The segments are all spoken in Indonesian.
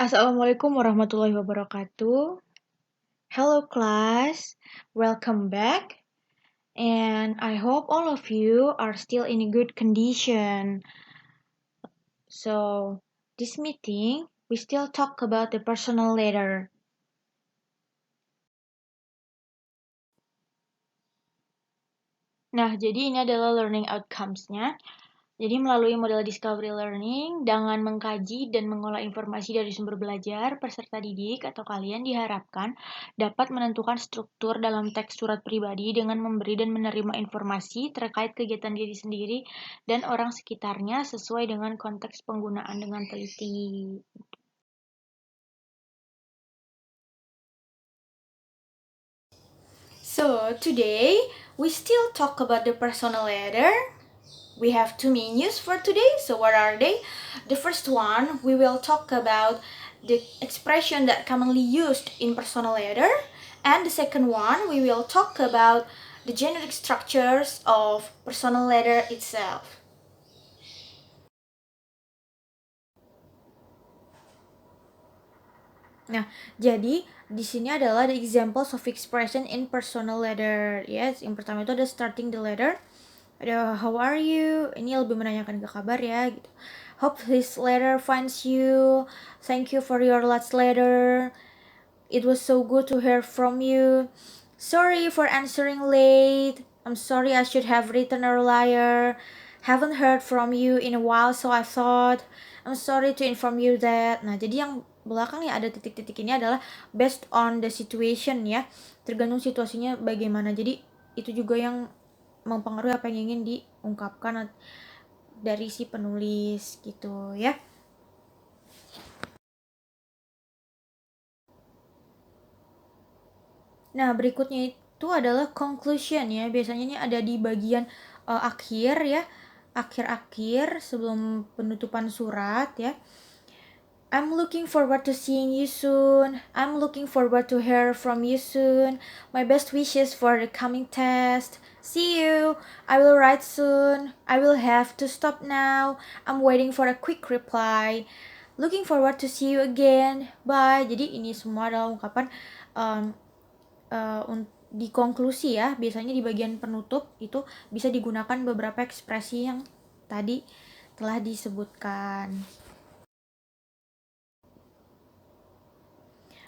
Assalamualaikum warahmatullahi wabarakatuh. Hello class, welcome back. And I hope all of you are still in a good condition. So, this meeting, we still talk about the personal letter. Nah, jadi ini adalah learning outcomes-nya. Jadi melalui model discovery learning, dengan mengkaji dan mengolah informasi dari sumber belajar, peserta didik atau kalian diharapkan dapat menentukan struktur dalam teks surat pribadi dengan memberi dan menerima informasi terkait kegiatan diri sendiri dan orang sekitarnya sesuai dengan konteks penggunaan dengan teliti. So, today we still talk about the personal letter. We have two menus for today. So what are they? The first one, we will talk about the expression that commonly used in personal letter. And the second one, we will talk about the generic structures of personal letter itself. Nah, jadi di sini adalah the examples of expression in personal letter. Yes, yang pertama itu ada starting the letter. Ada how are you? Ini lebih menanyakan ke kabar ya gitu. Hope this letter finds you. Thank you for your last letter. It was so good to hear from you. Sorry for answering late. I'm sorry I should have written earlier. Haven't heard from you in a while, so I thought. I'm sorry to inform you that. Nah, jadi yang belakang ya ada titik-titik ini adalah based on the situation ya. Tergantung situasinya bagaimana. Jadi itu juga yang mempengaruhi apa yang ingin diungkapkan dari si penulis gitu ya. Nah, berikutnya itu adalah conclusion ya. Biasanya ini ada di bagian akhir ya. Akhir-akhir sebelum penutupan surat ya. I'm looking forward to seeing you soon. I'm looking forward to hear from you soon. My best wishes for the coming test. See you. I will write soon. I will have to stop now. I'm waiting for a quick reply. Looking forward to see you again. Bye. Jadi ini semua adalah ungkapan di konklusi ya. Biasanya di bagian penutup itu bisa digunakan beberapa ekspresi yang tadi telah disebutkan.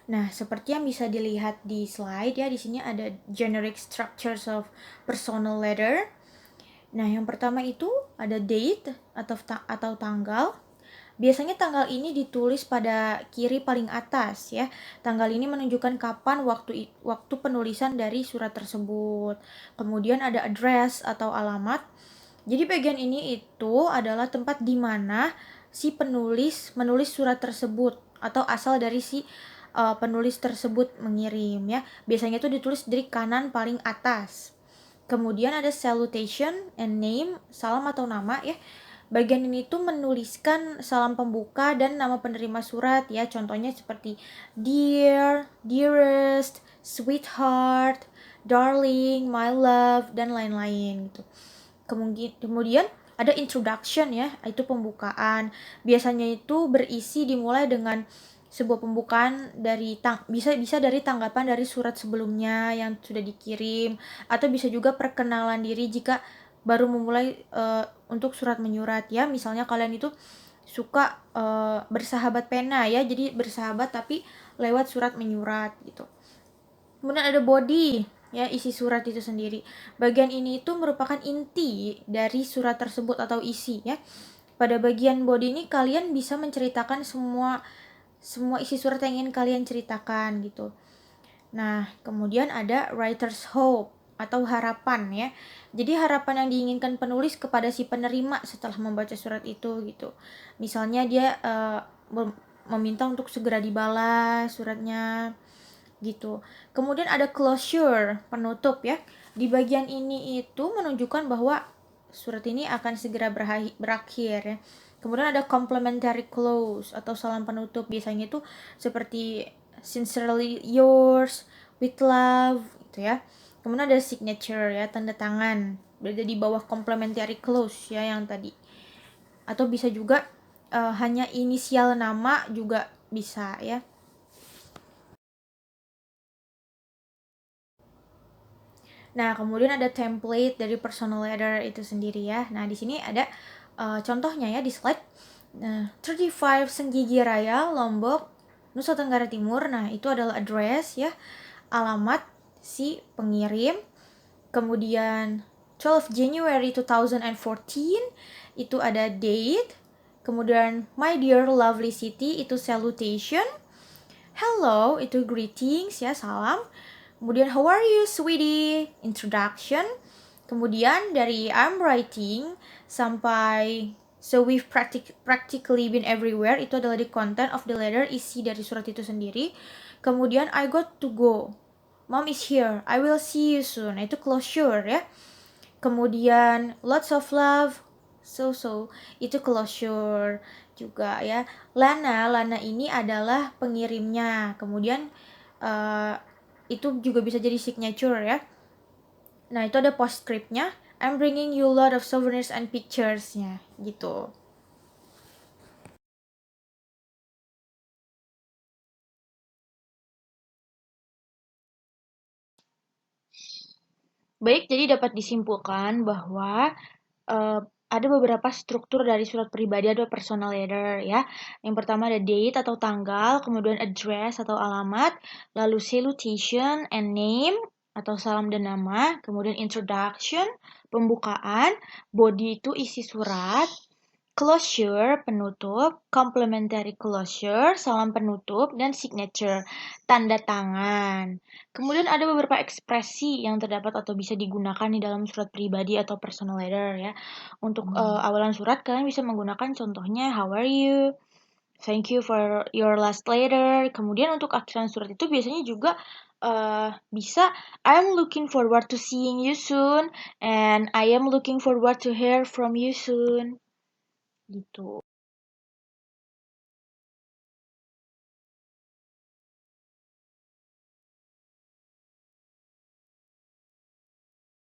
Nah, seperti yang bisa dilihat di slide ya, di sini ada generic structures of personal letter. Nah, yang pertama itu ada date atau tanggal. Biasanya tanggal ini ditulis pada kiri paling atas ya. Tanggal ini menunjukkan kapan waktu penulisan dari surat tersebut. Kemudian ada address atau alamat. Jadi bagian ini itu adalah tempat di mana si penulis menulis surat tersebut atau asal dari si penulis tersebut mengirim ya. Biasanya itu ditulis dari kanan paling atas. Kemudian ada salutation and name, salam atau nama ya. Bagian ini tuh menuliskan salam pembuka dan nama penerima surat ya. Contohnya seperti dear, dearest, sweetheart, darling, my love, dan lain-lain gitu. Kemudian ada introduction ya, itu pembukaan. Biasanya itu berisi dimulai dengan sebuah pembukaan dari bisa dari tanggapan dari surat sebelumnya yang sudah dikirim, atau bisa juga perkenalan diri jika baru memulai untuk surat menyurat ya. Misalnya kalian itu suka bersahabat pena ya, jadi bersahabat tapi lewat surat menyurat gitu. Kemudian ada body ya, isi surat itu sendiri. Bagian ini itu merupakan inti dari surat tersebut atau isi ya. Pada bagian body ini kalian bisa menceritakan semua isi surat yang ingin kalian ceritakan gitu. Nah, kemudian ada writer's hope atau harapan ya. Jadi harapan yang diinginkan penulis kepada si penerima setelah membaca surat itu gitu. Misalnya dia meminta untuk segera dibalas suratnya gitu. Kemudian ada closure, penutup ya. Di bagian ini itu menunjukkan bahwa surat ini akan segera berakhir ya. Kemudian ada complementary close atau salam penutup. Biasanya itu seperti sincerely yours, with love gitu ya. Kemudian ada signature ya, tanda tangan. Berada di bawah complementary close ya yang tadi. Atau bisa juga hanya inisial nama juga bisa ya. Nah, kemudian ada template dari personal letter itu sendiri ya. Nah, di sini ada contohnya ya di slide. Nah, 35 Senggigi Raya, Lombok, Nusa Tenggara Timur. Nah, itu adalah address ya, alamat si pengirim. Kemudian 12 January 2014 itu ada date. Kemudian my dear lovely city itu salutation. Hello itu greetings ya, salam. Kemudian how are you sweetie, introduction. Kemudian dari I'm writing sampai so we've practically been everywhere, itu adalah the content of the letter, isi dari surat itu sendiri. Kemudian I got to go, mom is here, I will see you soon, itu closure ya. Kemudian lots of love, so itu closure juga ya. Lana ini adalah pengirimnya. Kemudian itu juga bisa jadi signature ya. Nah, itu ada postscriptnya, I'm bringing you a lot of souvenirs and pictures-nya gitu. Baik, jadi dapat disimpulkan bahwa ada beberapa struktur dari surat pribadi atau personal letter ya. Yang pertama ada date atau tanggal, kemudian address atau alamat, lalu salutation and name atau salam dan nama, kemudian introduction, pembukaan, body itu isi surat, closure, penutup, complementary closure, salam penutup, dan signature, tanda tangan. Kemudian ada beberapa ekspresi yang terdapat atau bisa digunakan di dalam surat pribadi atau personal letter ya. Untuk awalan surat kalian bisa menggunakan contohnya how are you, thank you for your last letter. Kemudian untuk akhiran surat itu biasanya juga bisa I'm looking forward to seeing you soon and I am looking forward to hear from you soon. Gitu.